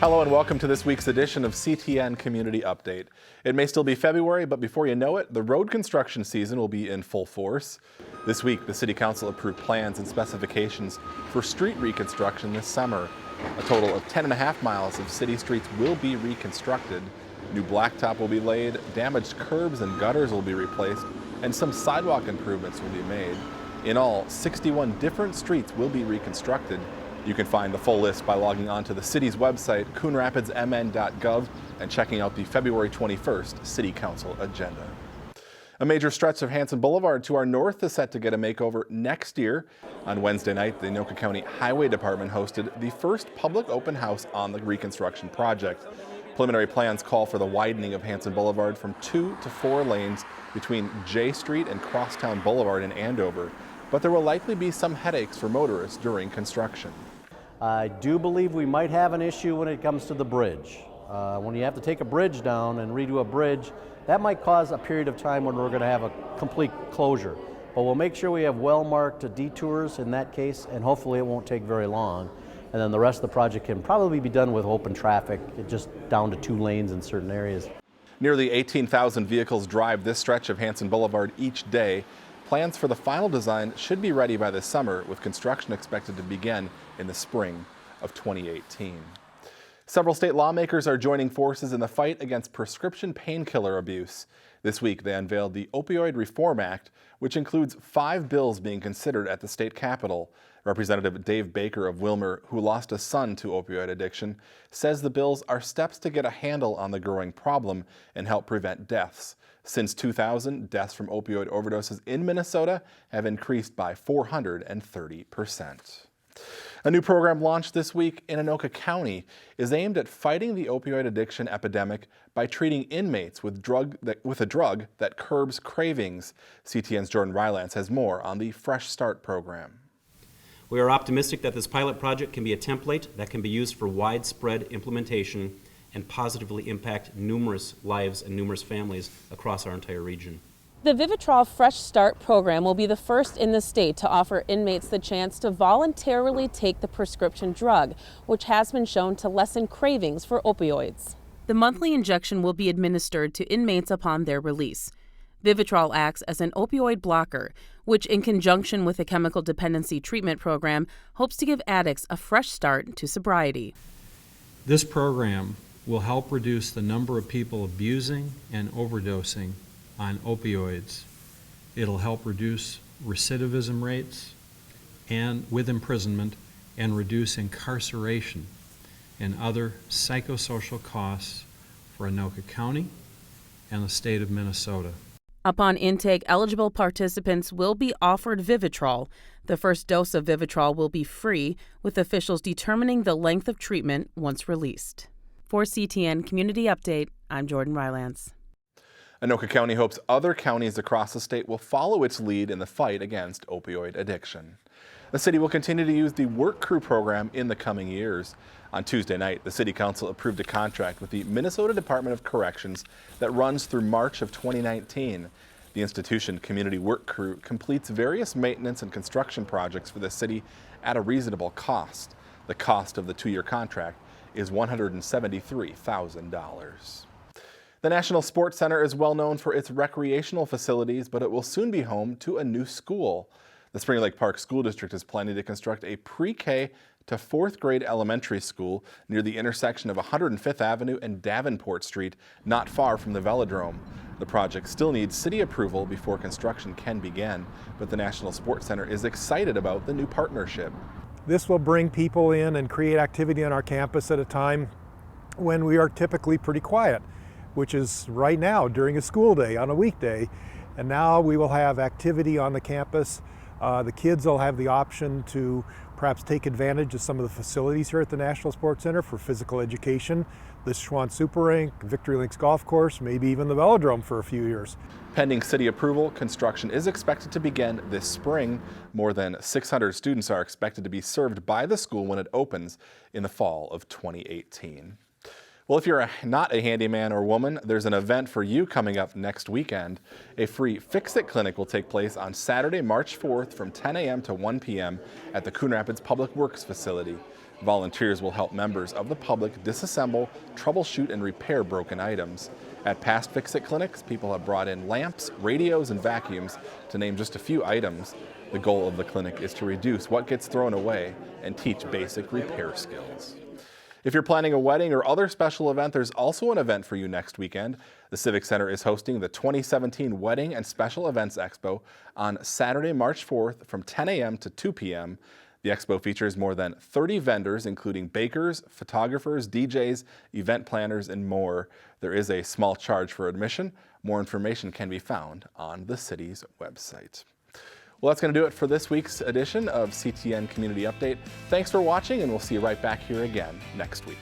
Hello and welcome to this week's edition of CTN Community Update. It may still be February, but before you know it, the road construction season will be in full force. This week, the City Council approved plans and specifications for street reconstruction this summer. A total of 10.5 miles of city streets will be reconstructed. New blacktop will be laid, damaged curbs and gutters will be replaced, and some sidewalk improvements will be made. In all, 61 different streets will be reconstructed. You can find the full list by logging on to the city's website, coonrapidsmn.gov, and checking out the February 21st City Council agenda. A major stretch of Hanson Boulevard to our north is set to get a makeover next year. On Wednesday night, the Anoka County Highway Department hosted the first public open house on the reconstruction project. Preliminary plans call for the widening of Hanson Boulevard from 2 to 4 lanes between J Street and Crosstown Boulevard in Andover, but there will likely be some headaches for motorists during construction. I do believe we might have an issue when it comes to the bridge. When you have to take a bridge down and redo a bridge, that might cause a period of time when we're going to have a complete closure. But we'll make sure we have well-marked detours in that case, and hopefully it won't take very long. And then the rest of the project can probably be done with open traffic, just down to 2 lanes in certain areas. Nearly 18,000 vehicles drive this stretch of Hanson Boulevard each day. Plans for the final design should be ready by this summer, with construction expected to begin in the spring of 2018. Several state lawmakers are joining forces in the fight against prescription painkiller abuse. This week they unveiled the Opioid Reform Act, which includes 5 bills being considered at the state capitol. Representative Dave Baker of Wilmer, who lost a son to opioid addiction, says the bills are steps to get a handle on the growing problem and help prevent deaths. Since 2000, deaths from opioid overdoses in Minnesota have increased by 430%. A new program launched this week in Anoka County is aimed at fighting the opioid addiction epidemic by treating inmates with a drug that curbs cravings. CTN's Jordan Rylance has more on the Fresh Start program. We are optimistic that this pilot project can be a template that can be used for widespread implementation and positively impact numerous lives and numerous families across our entire region. The Vivitrol Fresh Start program will be the first in the state to offer inmates the chance to voluntarily take the prescription drug, which has been shown to lessen cravings for opioids. The monthly injection will be administered to inmates upon their release. Vivitrol acts as an opioid blocker, which in conjunction with the chemical dependency treatment program hopes to give addicts a fresh start to sobriety. This program will help reduce the number of people abusing and overdosing on opioids. It'll help reduce recidivism rates and with imprisonment and reduce incarceration and other psychosocial costs for Anoka County and the state of Minnesota. Upon intake, eligible participants will be offered Vivitrol. The first dose of Vivitrol will be free, with officials determining the length of treatment once released. For CTN Community Update, I'm Jordan Rylance. Anoka County hopes other counties across the state will follow its lead in the fight against opioid addiction. The city will continue to use the Work Crew program in the coming years. On Tuesday night, the City Council approved a contract with the Minnesota Department of Corrections that runs through March of 2019. The institution Community Work Crew completes various maintenance and construction projects for the city at a reasonable cost. The cost of the 2-year contract is $173,000. The National Sports Center is well known for its recreational facilities, but it will soon be home to a new school. The Spring Lake Park School District is planning to construct a pre-K to 4th grade elementary school near the intersection of 105th Avenue and Davenport Street, not far from the Velodrome. The project still needs city approval before construction can begin, but the National Sports Center is excited about the new partnership. This will bring people in and create activity on our campus at a time when we are typically pretty quiet, which is right now during a school day on a weekday. And now we will have activity on the campus. The kids will have the option to perhaps take advantage of some of the facilities here at the National Sports Center for physical education, the Schwann Super Rink, Victory Links Golf Course, maybe even the Velodrome for a few years. Pending city approval, construction is expected to begin this spring. More than 600 students are expected to be served by the school when it opens in the fall of 2018. Well, if you're not a handyman or woman, there's an event for you coming up next weekend. A free Fix-It clinic will take place on Saturday, March 4th from 10 a.m. to 1 p.m. at the Coon Rapids Public Works facility. Volunteers will help members of the public disassemble, troubleshoot, and repair broken items. At past Fix-It clinics, people have brought in lamps, radios, and vacuums, to name just a few items. The goal of the clinic is to reduce what gets thrown away and teach basic repair skills. If you're planning a wedding or other special event, there's also an event for you next weekend. The Civic Center is hosting the 2017 Wedding and Special Events Expo on Saturday, March 4th from 10 a.m. to 2 p.m. The expo features more than 30 vendors, including bakers, photographers, DJs, event planners, and more. There is a small charge for admission. More information can be found on the city's website. Well, that's going to do it for this week's edition of CTN Community Update. Thanks for watching, and we'll see you right back here again next week.